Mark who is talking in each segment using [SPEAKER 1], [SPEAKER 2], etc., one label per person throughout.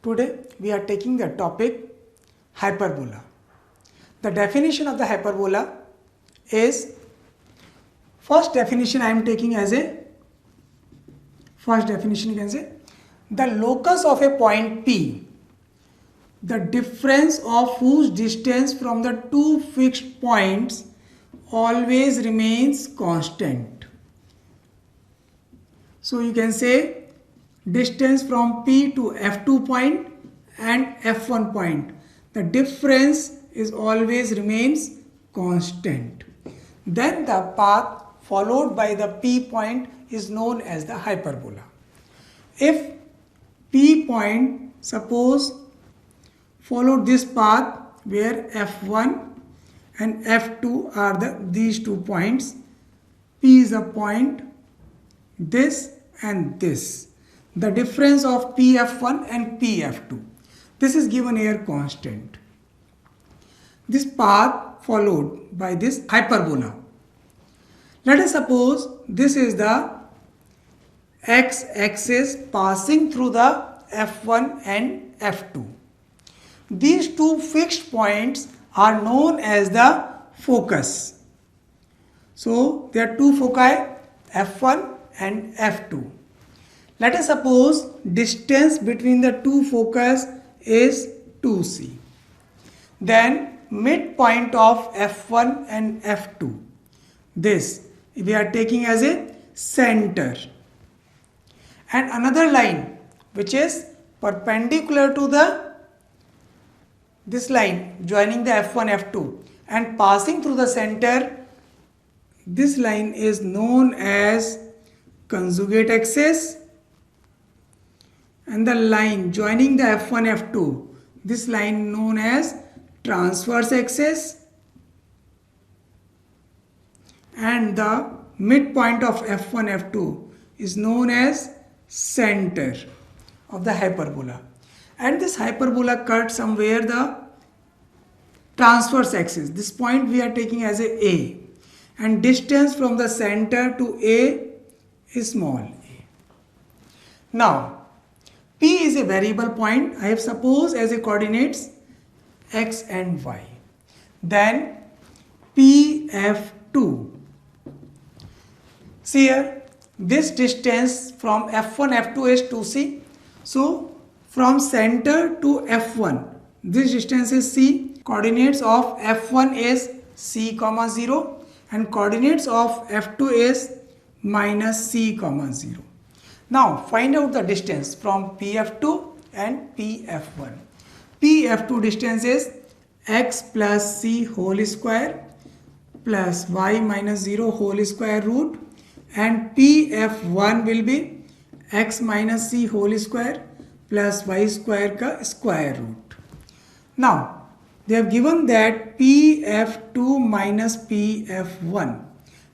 [SPEAKER 1] Today we are taking the topic hyperbola. The definition of the hyperbola is, first definition I am taking as a, first definition you can say, the locus of a point P, the difference of whose distance from the two fixed points always remains constant. So you can say distance from P to F2 point and F1 point, the difference is always remains constant. Then the path followed by the P point is known as the hyperbola. If P point, suppose, followed this path where F1 and F2 are these 2 points, P is a point, this and this, the difference of PF1 and PF2, this is given here constant. This path followed by this hyperbola. Let us suppose this is the x-axis passing through the F1 and F2. These two fixed points are known as the focus. So there are two foci, F1 and F2. Let us suppose distance between the two focus is 2c. Then midpoint of F1 and F2, this we are taking as a center. And another line which is perpendicular to this line joining the F1, F2 and passing through the center, this line is known as conjugate axis, and the line joining the F1, F2, this line known as transverse axis, and the midpoint of F1, F2 is known as center of the hyperbola. And this hyperbola cut somewhere the transverse axis. This point we are taking as a, and distance from the center to A is small a. Now P is a variable point. I have supposed as a coordinates x and y. Then PF2. See here, this distance from F1, F2 is 2c. So from center to F1, this distance is c. Coordinates of F1 is c, 0, and coordinates of F2 is minus c, 0. Now find out the distance from PF2 and PF1. PF2 distance is x plus c whole square plus y minus 0 whole square root, and PF1 will be x minus c whole square plus y square ka square root. Now they have given that PF2 minus PF1,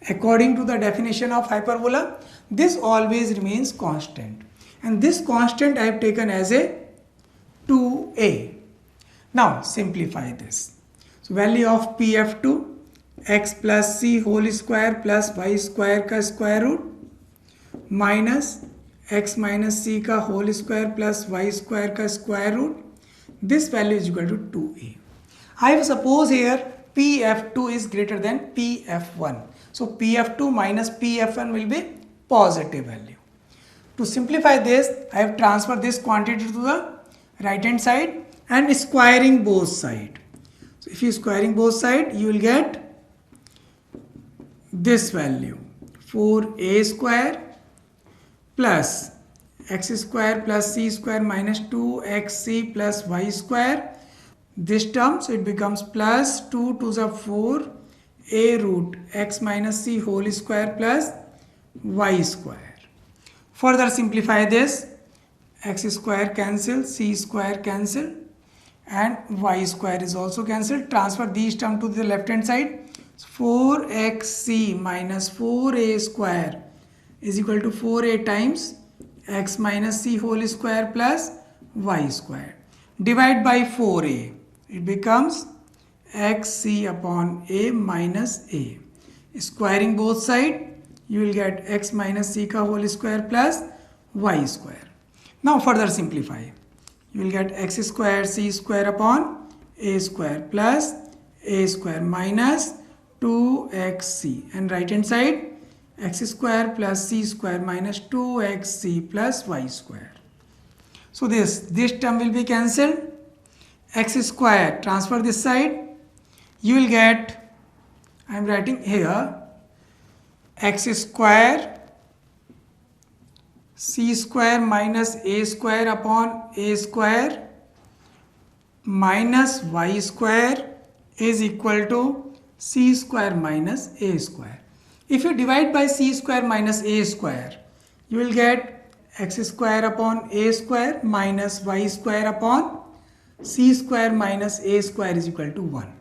[SPEAKER 1] according to the definition of hyperbola, this always remains constant, and this constant I have taken as a 2a. Now simplify this. So value of PF2, x plus c whole square plus y square ka square root minus x minus c ka whole square plus y square ka square root, this value is equal to 2a. I have suppose here PF2 is greater than PF1. So PF2 minus PF1 will be positive value. To simplify this, I have transferred this quantity to the right hand side and squaring both sides. So if you squaring both sides, you will get this value 4a square plus x square plus c square minus 2xc plus y square. This term, so it becomes plus 2 to the 4 a root x minus c whole square plus y square. Further simplify this, x square cancel, c square cancel, and y square is also cancelled. Transfer these terms to the left hand side. 4xc minus 4a square is equal to 4a times x minus c whole square plus y square. Divide by 4a. It becomes xc upon a minus a. Squaring both sides, you will get x minus c ka whole square plus y square. Now further simplify. you will get x square c square upon a square plus a square minus 2xc, and right hand side x square plus c square minus 2xc plus y square. So this term will be cancelled. X square transfer this side, you will get, I am writing here, x square c square minus a square upon a square minus y square is equal to c square minus a square. If you divide by c square minus a square, you will get x square upon a square minus y square upon c square minus a square is equal to 1.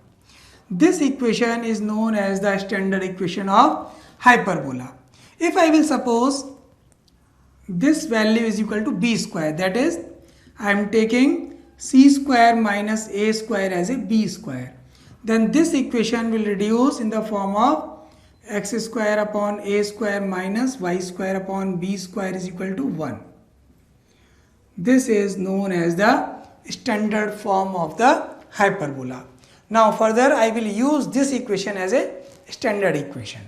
[SPEAKER 1] This equation is known as the standard equation of hyperbola. If I will suppose this value is equal to b square, that is, I am taking c square minus a square as a b square, then this equation will reduce in the form of x square upon a square minus y square upon b square is equal to 1. This is known as the standard form of the hyperbola. Now further I will use this equation as a standard equation.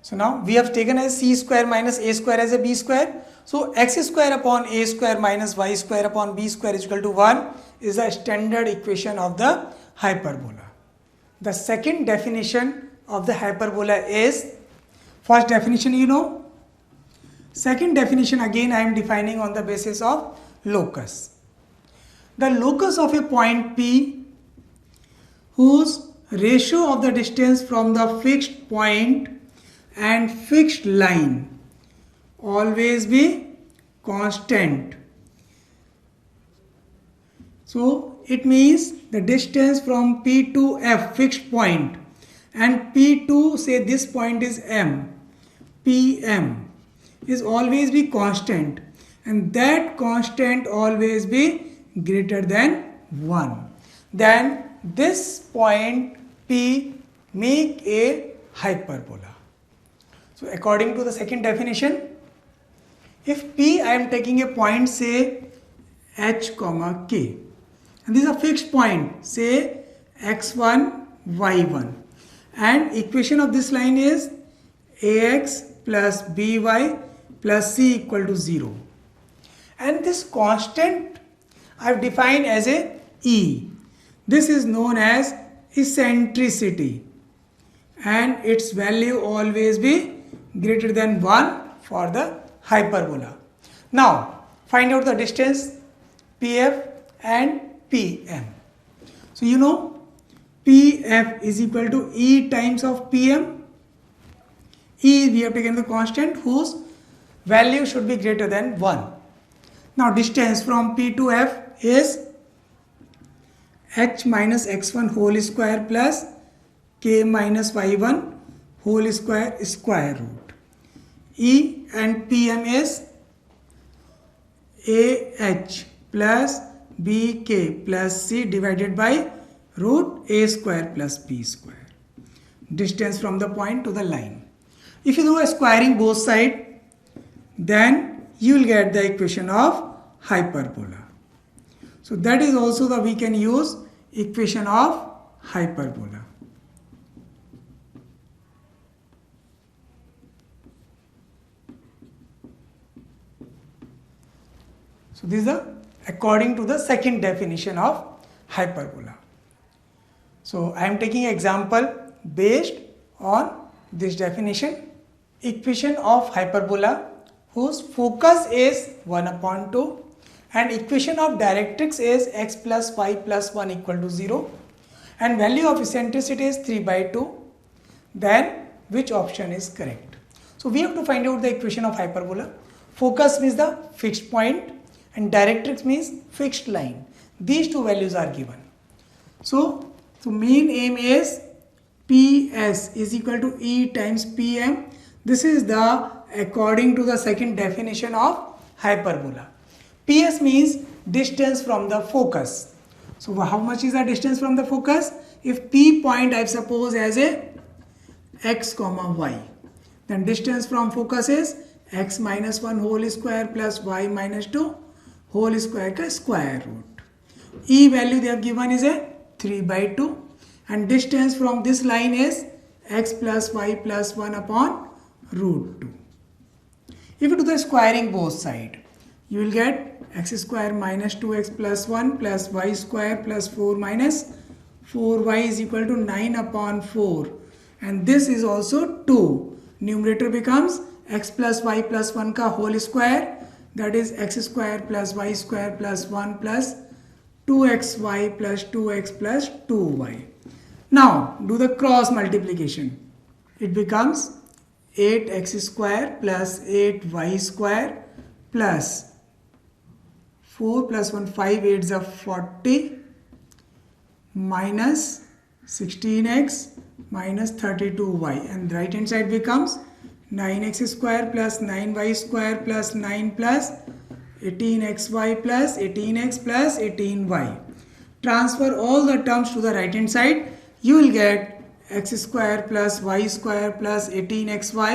[SPEAKER 1] So now we have taken as c square minus a square as a b square. So x square upon a square minus y square upon b square is equal to 1 is the standard equation of the hyperbola. The second definition of the hyperbola is, first definition you know, second definition again I am defining on the basis of locus. The locus of a point P whose ratio of the distance from the fixed point and fixed line always be constant. So it means the distance from P to F, fixed point, and P to, say this point is M, PM, is always be constant, and that constant always be greater than 1. Then this point P make a hyperbola. So according to the second definition, if P, I am taking a point, say H comma K, and this is a fixed point, say x1 y1, and equation of this line is ax plus by plus c equal to 0, and this constant I have defined as a E. This is known as eccentricity, and its value always be greater than 1 for the hyperbola. Now find out the distance PF and PM. So you know PF is equal to E times of PM. E we have taken the constant whose value should be greater than 1. Now distance from P to F is h minus x1 whole square plus k minus y1 whole square root. E and PM is AH plus BK plus C divided by root A square plus B square. Distance from the point to the line. If you do a squaring both sides, then you will get the equation of hyperbola. So that is also the we can use equation of hyperbola. So this is according to the second definition of hyperbola. So I am taking an example based on this definition. Equation of hyperbola whose focus is 1 upon 2 and equation of directrix is x plus y plus 1 equal to 0 and value of eccentricity is 3 by 2, then which option is correct? So we have to find out the equation of hyperbola. Focus means the fixed point and directrix means fixed line. These two values are given. So main aim is PS is equal to E times PM. This is the according to the second definition of hyperbola. PS means distance from the focus. So how much is the distance from the focus? If P point I suppose as a x comma y, then distance from focus is x minus 1 whole square plus y minus 2 whole square का square root. E value they have given is a 3/2 and distance from this line is x plus y plus 1 upon root 2. If you do the squaring both side, you will get x square minus 2x plus 1 plus y square plus 4 minus 4y is equal to 9 upon 4, and this is also 2. Numerator becomes x plus y plus 1 ka whole square, that is x square plus y square plus 1 plus 2xy plus 2x plus 2y. Now do the cross multiplication. It becomes 8x square plus 8y square plus 4 plus 1 5 8s are 40 minus 16x minus 32y, and right hand side becomes 9x square plus 9y square plus 9 plus 18xy plus 18x plus 18y. Transfer all the terms to the right hand side. You will get x square plus y square plus 18xy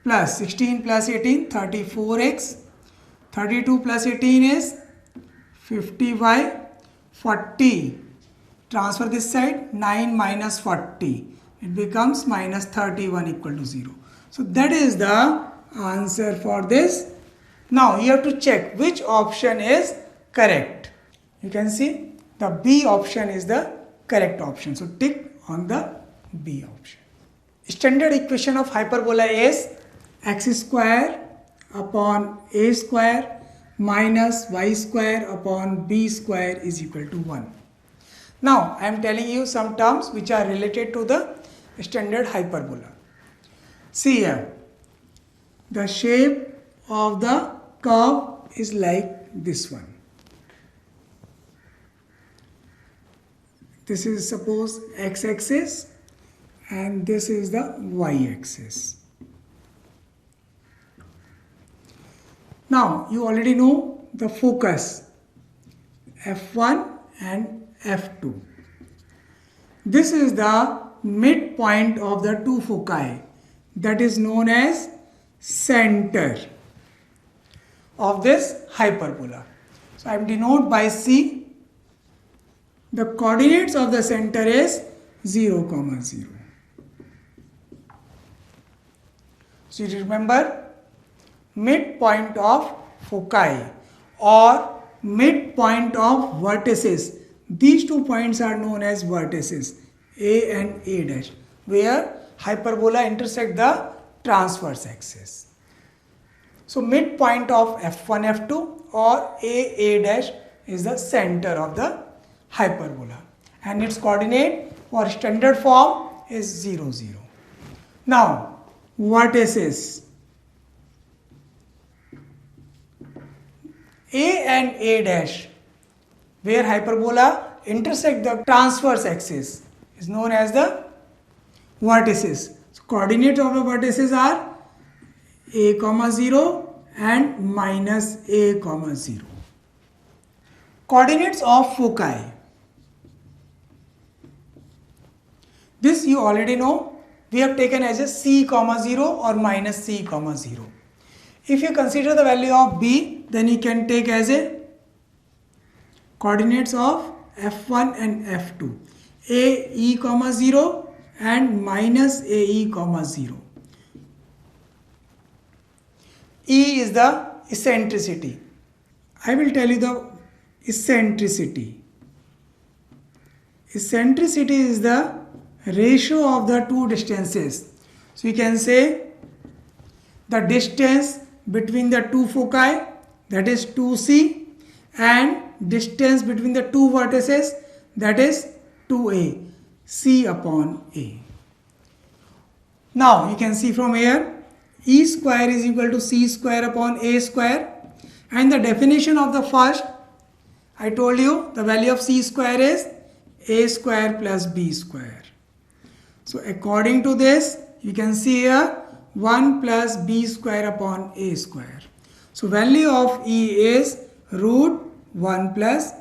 [SPEAKER 1] plus 16 plus 18 34x, 32 plus 18 is 50y, 40. Transfer this side, 9 minus 40. It becomes minus 31 equal to 0. So that is the answer for this. Now you have to check which option is correct. You can see the B option is the correct option. So tick on the B option. Standard equation of hyperbola is x square upon a square minus y square upon b square is equal to 1. Now I am telling you some terms which are related to the standard hyperbola. See here, the shape of the curve is like this one. This is suppose x-axis and this is the y-axis. Now you already know the focus f1 and f2. This is the midpoint of the two foci, that is known as center of this hyperbola. So I am denoted by C. The coordinates of the center is 0, 0. So you remember, midpoint of foci or midpoint of vertices. These 2 points are known as vertices, A and A dash, where hyperbola intersect the transverse axis. So midpoint of f1, f2 or A dash is the center of the hyperbola, and its coordinate for standard form is 0, 0. Now vertices A and A dash, where hyperbola intersect the transverse axis, is known as the vertices. So coordinates of the vertices are A, 0 and minus A, 0. Coordinates of foci. This you already know. We have taken as a C, 0 or minus C, 0. If you consider the value of B, then you can take as a coordinates of f1 and f2. A, E, 0 and minus A, E, 0. E is the eccentricity. I will tell you the eccentricity. Eccentricity is the ratio of the two distances. So you can say the distance between the two foci, that is 2C, and distance between the two vertices, that is 2A, C upon A. Now you can see from here, E square is equal to C square upon A square, and the definition of the first, I told you the value of C square is A square plus B square. So according to this, you can see here 1 plus B square upon A square. So value of E is root 1 plus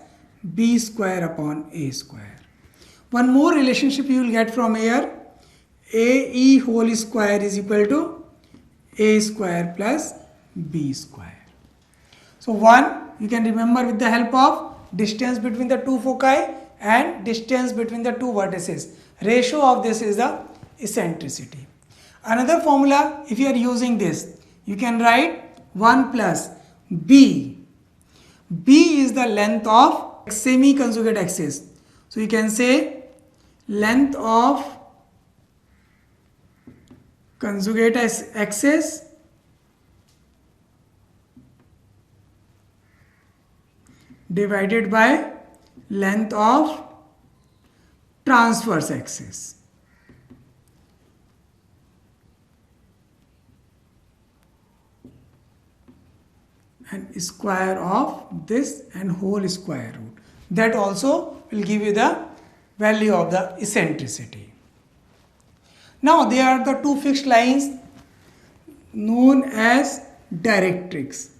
[SPEAKER 1] B square upon A square. One more relationship you will get from here, AE whole square is equal to A square plus B square. So 1 you can remember with the help of distance between the two foci and distance between the two vertices. Ratio of this is the eccentricity. Another formula, if you are using this, you can write 1 plus b. B is the length of semi-conjugate axis. So you can say length of conjugate axis divided by length of transverse axis. And square of this and whole square root. That also will give you the value of the eccentricity. Now there are the two fixed lines known as directrix.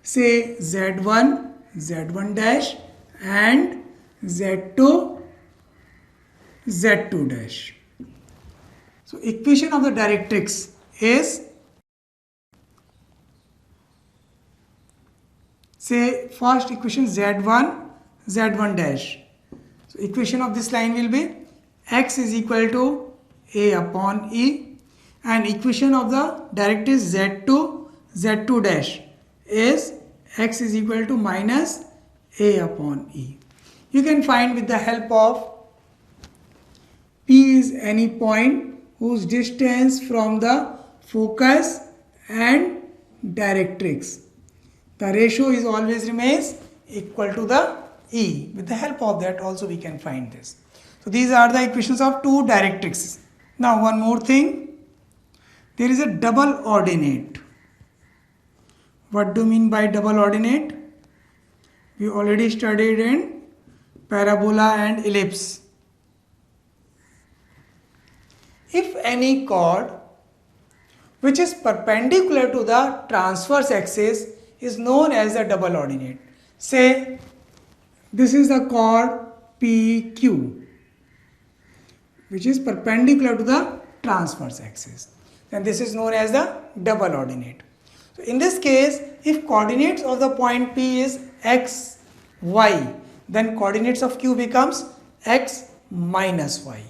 [SPEAKER 1] Say Z1, Z1 dash and Z2, Z2 dash. So equation of the directrix is, say first equation Z1, Z1 dash. So equation of this line will be x is equal to a upon e, and equation of the directrix Z2, Z2 dash is x is equal to minus a upon e. You can find with the help of P is any point whose distance from the focus and directrix, the ratio is always remains equal to the E. With the help of that also we can find this. So these are the equations of two directrixes. Now one more thing, there is a double ordinate. What do you mean by double ordinate? We already studied in parabola and ellipse. If any chord which is perpendicular to the transverse axis is known as the double ordinate. Say this is the chord PQ which is perpendicular to the transverse axis. Then this is known as the double ordinate. So in this case, if coordinates of the point P is x, y, then coordinates of Q becomes x minus y.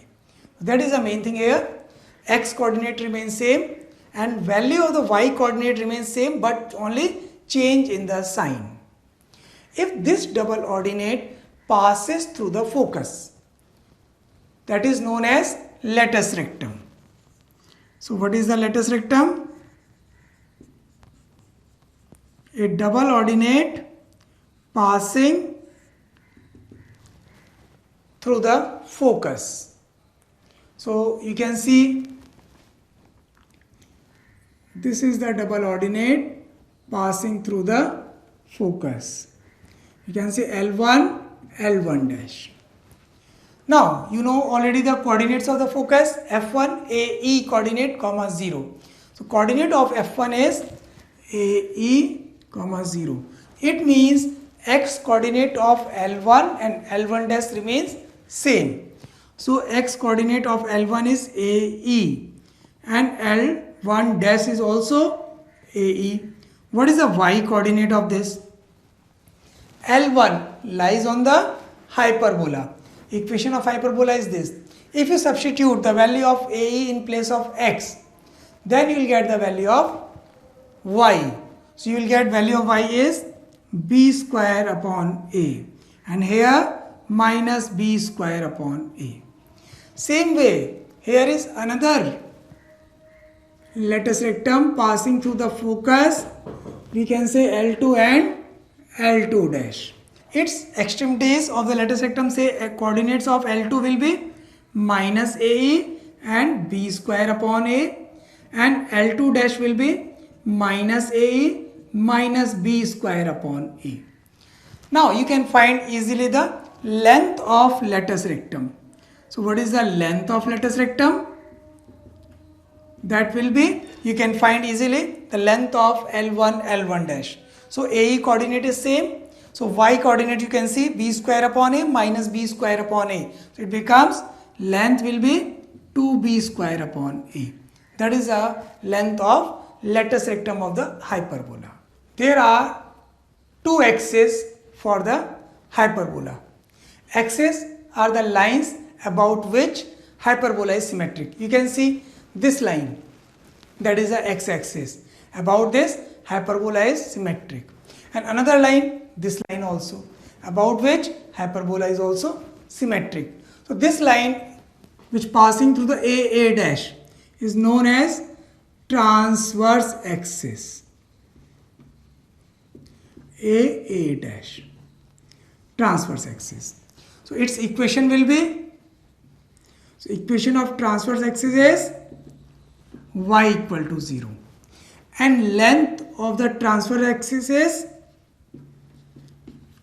[SPEAKER 1] That is the main thing here. X coordinate remains same and value of the y coordinate remains same, but only change in the sign. If this double ordinate passes through the focus, that is known as latus rectum. So what is the latus rectum? A double ordinate passing through the focus. So you can see this is the double ordinate passing through the focus. You can say L1, L1 dash. Now you know already the coordinates of the focus, F1, AE coordinate, comma 0. So coordinate of F1 is AE, comma 0. It means x coordinate of L1 and L1 dash remains same. So x coordinate of L1 is AE and L1 dash is also AE. What is the y coordinate of this? L1 lies on the hyperbola. Equation of hyperbola is this. If you substitute the value of AE in place of x, then you will get the value of y. So you will get value of y is b square upon a, and here minus b square upon a. Same way, here is another latus rectum passing through the focus. We can say L2 and L2 dash. Its extremities of the latus rectum, say coordinates of L2 will be minus AE and b square upon a, and L2 dash will be minus AE minus b square upon a. Now you can find easily the length of latus rectum. So what is the length of latus rectum? That will be, you can find easily the length of L1, L1 dash. So AE coordinate is same. So y coordinate you can see b square upon a minus b square upon a. So it becomes length will be 2b square upon a. That is the length of latus rectum of the hyperbola. There are two axes for the hyperbola. Axes are the lines about which hyperbola is symmetric. You can see this line, that is the x-axis. About this, hyperbola is symmetric. And another line, this line also, about which hyperbola is also symmetric. So this line which passing through the A dash is known as transverse axis. A dash, transverse axis. So its equation will be, so equation of transverse axis is y equal to 0. And length of the transverse axis is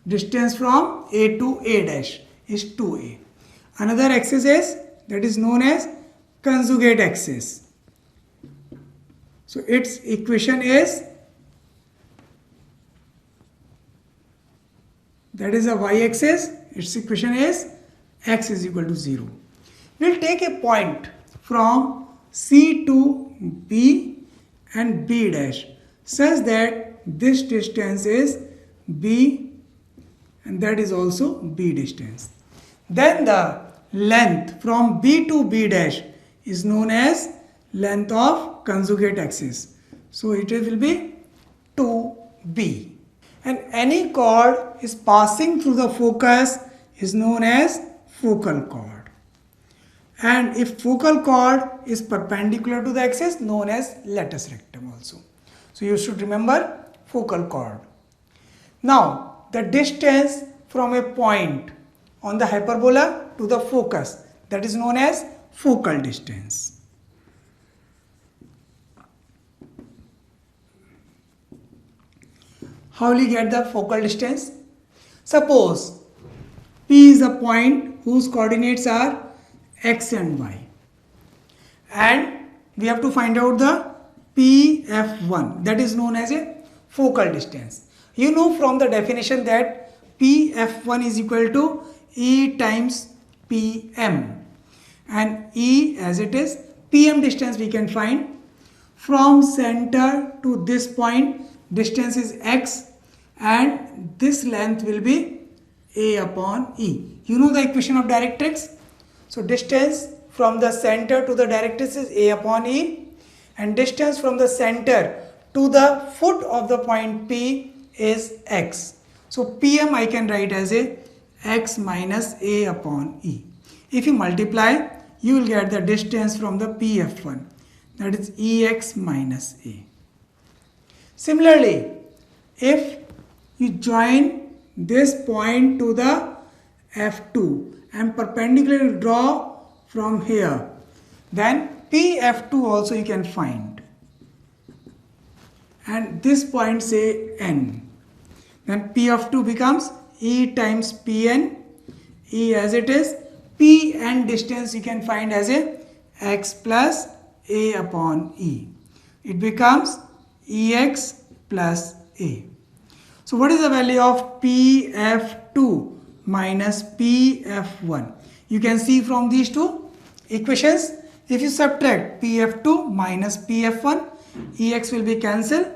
[SPEAKER 1] distance from A to A dash is 2a. Another axis is, that is known as conjugate axis. So its equation is, that is a y-axis, its equation is x is equal to 0. We will take a point from C to B and B dash such that this distance is B and that is also B distance. Then the length from B to B dash is known as length of conjugate axis. So it will be 2b. And any chord is passing through the focus is known as focal chord. And if focal chord is perpendicular to the axis, known as latus rectum also. So you should remember focal chord. Now the distance from a point on the hyperbola to the focus, that is known as focal distance. How will you get the focal distance? Suppose P is a point whose coordinates are x and y, and we have to find out the PF1, that is known as a focal distance. You know from the definition that PF1 is equal to E times PM, and E as it is, PM distance we can find from center to this point, distance is x and this length will be A upon E. You know the equation of directrix. So distance from the center to the directrix is A upon E, and distance from the center to the foot of the point P is x. So PM I can write as a x minus A upon E. If you multiply, you will get the distance from the PF1, that is Ex minus A. Similarly, if you join this point to the F2 and perpendicularly draw from here, then PF2 also you can find, and this point say N, then P of 2 becomes E times Pn, E as it is, Pn distance you can find as a x plus A upon E. It becomes Ex plus A. So what is the value of PF2 minus PF1? You can see from these two equations, if you subtract PF2 minus PF1, Ex will be cancelled,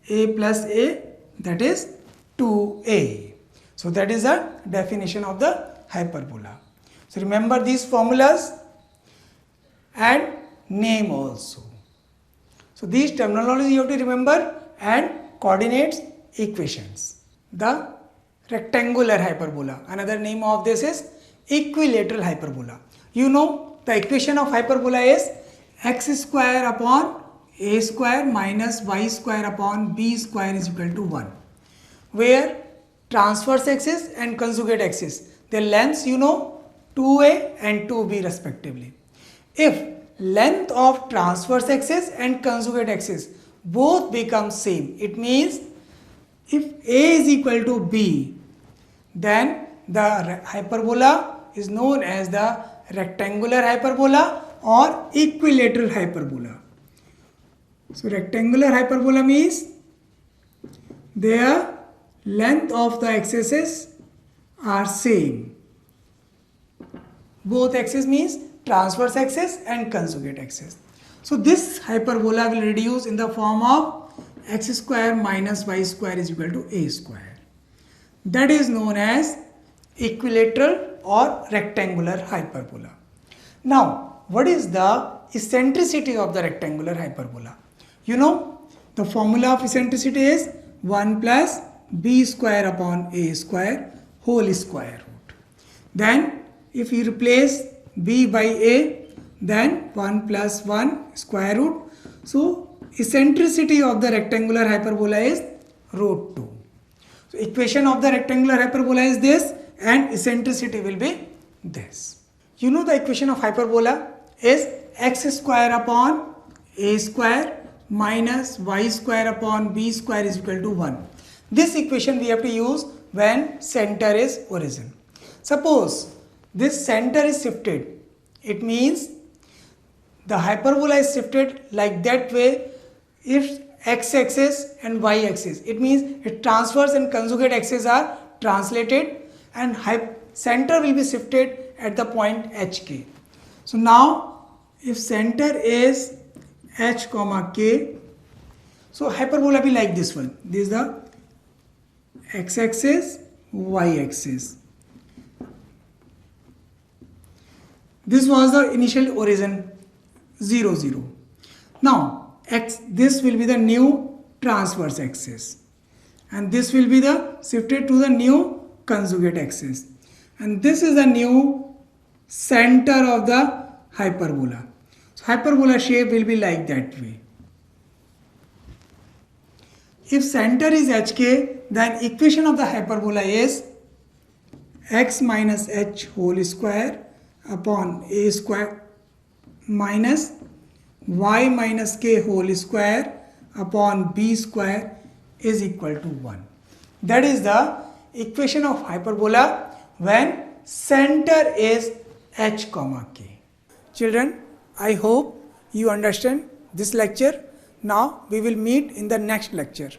[SPEAKER 1] A plus A, that is 2A. So that is the definition of the hyperbola. So remember these formulas and name also. So these terminology you have to remember, and coordinates, equations. The rectangular hyperbola, another name of this is equilateral hyperbola. You know the equation of hyperbola is x square upon a square minus y square upon b square is equal to 1, where transverse axis and conjugate axis, their lengths you know 2a and 2b respectively. If length of transverse axis and conjugate axis both become same, it means if a is equal to b, then the hyperbola is known as the rectangular hyperbola or equilateral hyperbola. So rectangular hyperbola means their length of the axes are same. Both axes means transverse axis and conjugate axis. So this hyperbola will reduce in the form of x square minus y square is equal to a square. that is known as equilateral or rectangular hyperbola. Now, what is the eccentricity of the rectangular hyperbola? You know, the formula of eccentricity is 1 plus b square upon a square whole square root. Then, if you replace b by a, then 1 plus 1 square root. So, eccentricity of the rectangular hyperbola is root 2. So, equation of the rectangular hyperbola is this and eccentricity will be this. You know the equation of hyperbola is x square upon a square minus y square upon b square is equal to 1. This equation we have to use when center is origin. Suppose this center is shifted. It means the hyperbola is shifted like that way if x-axis and y-axis. It means its transverse and conjugate axes are translated and center will be shifted at the point hk. So now if center is h comma k, so hyperbola will be like this one. This is the x-axis, y-axis. This was the initial origin 0 0. Now this will be the new transverse axis and this will be the shifted to the new conjugate axis, and this is the new center of the hyperbola. So hyperbola shape will be like that way. If center is hk, then equation of the hyperbola is x minus h whole square upon a square minus y minus k whole square upon b square is equal to 1. That is the equation of hyperbola when center is h comma k. Children, I hope you understand this lecture. Now we will meet in the next lecture.